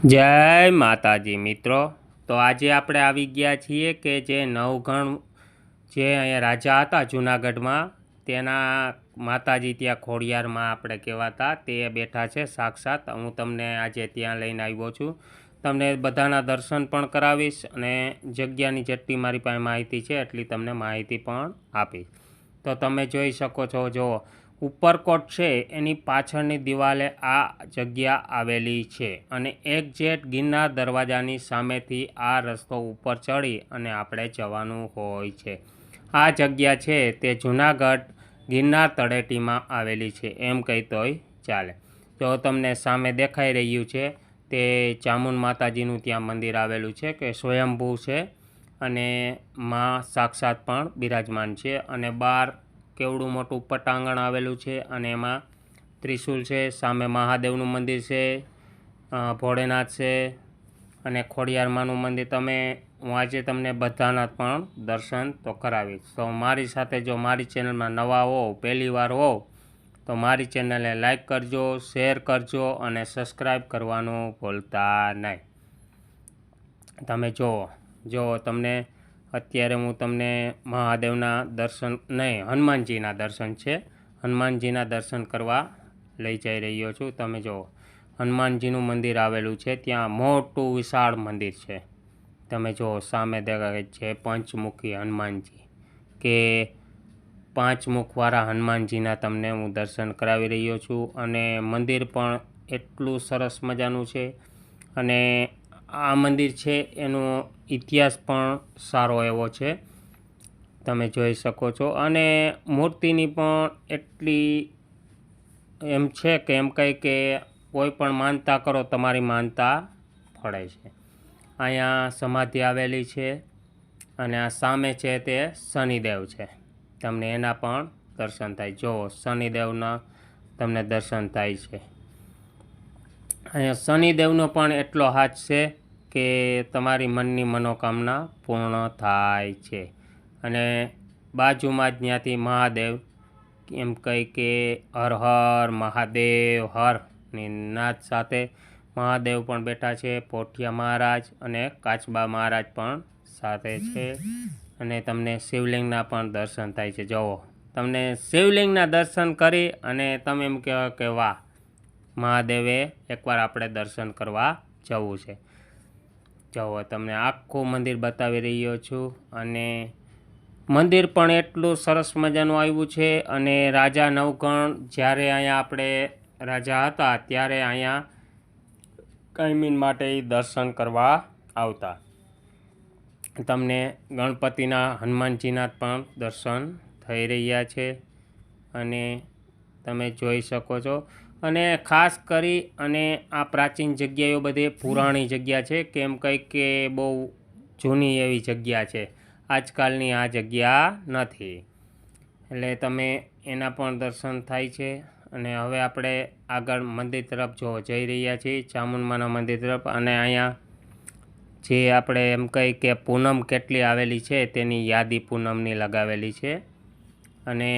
જય માતાજી મિત્રો। તો આજે આપણે આવી ગયા છીએ કે જે નવઘણ જે અહીંયા રાજા હતા જૂનાગઢમાં તેના માતાજી ત્યાં ખોડિયારમાં આપણે કહેવાતા તે બેઠા છે સાક્ષાત। હું તમને આજે ત્યાં લઈને આવ્યો છું, તમને બધાના દર્શન પણ કરાવીશ અને જગ્યાની જેટલી મારી પાસે માહિતી છે એટલી તમને માહિતી પણ આપીશ। તો તમે જોઈ શકો છો, જો ઉપરકોટ છે એની પાછળની દિવાલે આ જગ્યા આવેલી છે અને એક્ઝેક્ટ ગિરનાર દરવાજાની સામેથી આ રસ્તો ઉપર ચડી અને આપણે જવાનું હોય છે। આ જગ્યા છે તે જૂનાગઢ ગિરનાર તળેટીમાં આવેલી છે એમ કહીતોય ચાલે। જો તમને સામે દેખાઈ રહ્યું છે તે ચામુંડ માતાજીનું ત્યાં મંદિર આવેલું છે કે સ્વયંભૂ છે અને માં સાક્ષાત પણ બિરાજમાન છે અને બહાર કેવડું મોટું પટાંગણ આવેલું છે અને એમાં ત્રિશૂલ છે, સામે મહાદેવનું મંદિર છે, ભોળેનાથ છે અને ખોડિયારમાંનું મંદિર। હું આજે તમને બધાના પણ દર્શન તો કરાવીશ। તો મારી સાથે જો મારી ચેનલમાં નવા હોવ, પહેલી વાર હોવ તો મારી ચેનલને લાઈક કરજો, શેર કરજો અને સબસ્ક્રાઈબ કરવાનું ભૂલતા નહીં। તમે જુઓ તમને અત્યારે હું તમને મહાદેવના દર્શન નહીં, હનુમાનજીના દર્શન છે, હનુમાનજીના દર્શન કરવા લઈ જઈ રહ્યો છું। તમે જુઓ હનુમાનજીનું મંદિર આવેલું છે, ત્યાં મોટું વિશાળ મંદિર છે। તમે જુઓ સામે દેખાય છે પંચમુખી હનુમાનજી કે 5 મુખવાળા હનુમાનજીના તમને હું દર્શન કરાવી રહ્યો છું અને મંદિર પણ એટલું સરસ મજાનું છે અને આ મંદિર છે એનો ઇતિહાસ પણ સારો એવો છે, તમે જોઈ શકો છો અને મૂર્તિની પણ એટલી એમ છે કે એમ કંઈ કે કોઈ પણ માનતા કરો તમારી માનતા ફળે છે। અહીંયા સમાધિ આવેલી છે અને આ સામે છે તે શનિદેવ છે, તમને એના પણ દર્શન થાય। જો શનિદેવના તમને દર્શન થાય છે। અહીંયા શનિદેવનો પણ એટલો હાથ છે કે તમારી મનની મનોકામના પૂર્ણ થાય છે અને બાજુમાં જ ત્યાંથી મહાદેવ એમ કહી કે હર હર મહાદેવ હરની નાદ સાથે મહાદેવ પણ બેઠા છે, પોઠિયા મહારાજ અને કાચબા મહારાજ પણ સાથે છે અને તમને શિવલિંગના પણ દર્શન થાય છે। જુઓ તમને શિવલિંગના દર્શન કરી અને તમે એમ કહેવાય કે વાહ, મહાદેવે એકવાર આપણે દર્શન કરવા જવું છે। જુઓ તમને આખું મંદિર બતાવી રહ્યો છું અને મંદિર પણ એટલું સરસ મજાનું આવ્યું છે અને રાજા નવઘણ જ્યારે અહીંયા આપણે રાજા હતા ત્યારે અહીંયા કાયમી માટે દર્શન કરવા આવતા। તમને ગણપતિના હનુમાનજીના પણ દર્શન થઈ રહ્યા છે અને તમે જોઈ શકો છો અને ખાસ કરી અને આ પ્રાચીન જગ્યાઓ બધી પુરાણી જગ્યા છે, કેમ કંઈક કે બહુ જૂની એવી જગ્યા છે, આજકાલની આ જગ્યા નથી, એટલે તમે એના પણ દર્શન થાય છે। અને હવે આપણે આગળ મંદિર તરફ જઈ રહ્યા છીએ, ચામુંડમાના મંદિર તરફ। અને અહીંયા જે આપણે એમ કહી કે પૂનમ કેટલી આવેલી છે તેની યાદી પૂનમની લગાવેલી છે અને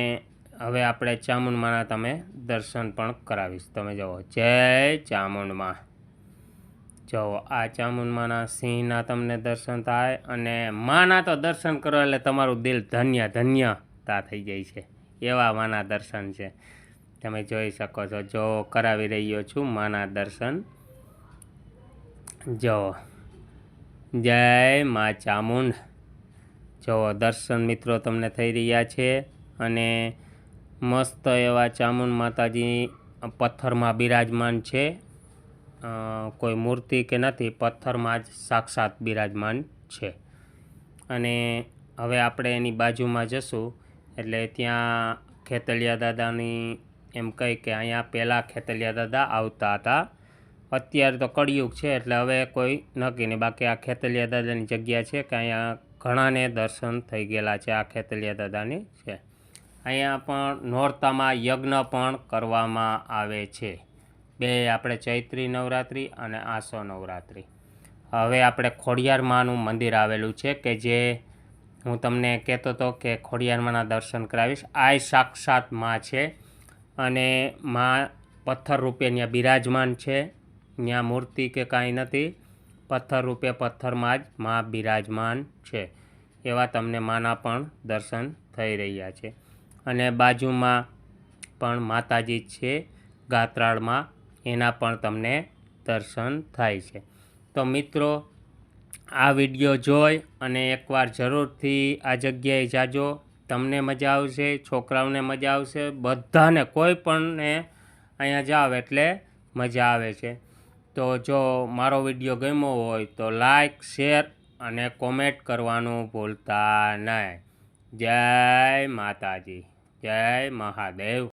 હવે આપણે ચામુંડમાના તમે દર્શન પણ કરાવીશ। તમે જુઓ જય ચામુંડમાં। જુઓ આ ચામુંડમાના સિંહના તમને દર્શન થાય અને માના તો દર્શન કરો એટલે તમારું દિલ ધન્યતા થઈ જાય છે, એવા માના દર્શન છે, તમે જોઈ શકો છો। જો કરાવી રહ્યો છું માના દર્શન। જુઓ જય મા ચામુંડ। જુઓ દર્શન મિત્રો તમને થઈ રહ્યા છે અને મસ્ત એવા ચામુંડ માતાજી પથ્થરમાં બિરાજમાન છે, કોઈ મૂર્તિ કે નથી, પથ્થરમાં જ સાક્ષાત બિરાજમાન છે। અને હવે આપણે એની બાજુમાં જશું એટલે ત્યાં ખેતલિયા દાદાની એમ કહી કે અહીંયા પહેલાં ખેતલિયા દાદા આવતા હતા, અત્યારે તો કળિયુગ છે એટલે હવે કોઈ નક્કી નહીં, બાકી આ ખેતલિયા દાદાની જગ્યા છે કે અહીંયા ઘણાને દર્શન થઈ ગયેલા છે, આ ખેતલિયા દાદાની છે। અહીંયા પણ નોરતામાં યજ્ઞ પણ કરવામાં આવે છે, બે આપણે ચૈત્રી નવરાત્રિ અને આસો નવરાત્રિ। હવે આપણે ખોડિયારમાંનું મંદિર આવેલું છે કે જે હું તમને કહેતો હતો કે ખોડિયારમાંના દર્શન કરાવીશ। આ સાક્ષાત માં છે અને માં પથ્થર રૂપે ત્યાં બિરાજમાન છે, ત્યાં મૂર્તિ કે કાંઈ નથી, પથ્થર રૂપે પથ્થરમાં જ મા બિરાજમાન છે. એવા તમને માના પણ દર્શન થઈ રહ્યા છે. અને બાજુમાં પણ માતાજી છે ગાત્રાળમાં, એના પણ તમને દર્શન થાય છે. તો મિત્રો, આ વિડીયો જોઈ અને એકવાર જરૂરથી આ જગ્યાએ જાજો. તમને મજા આવશે, છોકરાઓને મજા આવશે, બધાને, કોઈ પણને અહીંયા જાવ એટલે મજા આવે છે. તો જો મારો વિડીયો ગમ્યો હોય તો લાઈક, શેર અને કોમેન્ટ કરવાનું ભૂલતા નહીં. જય માતાજી, જય મહાદેવ.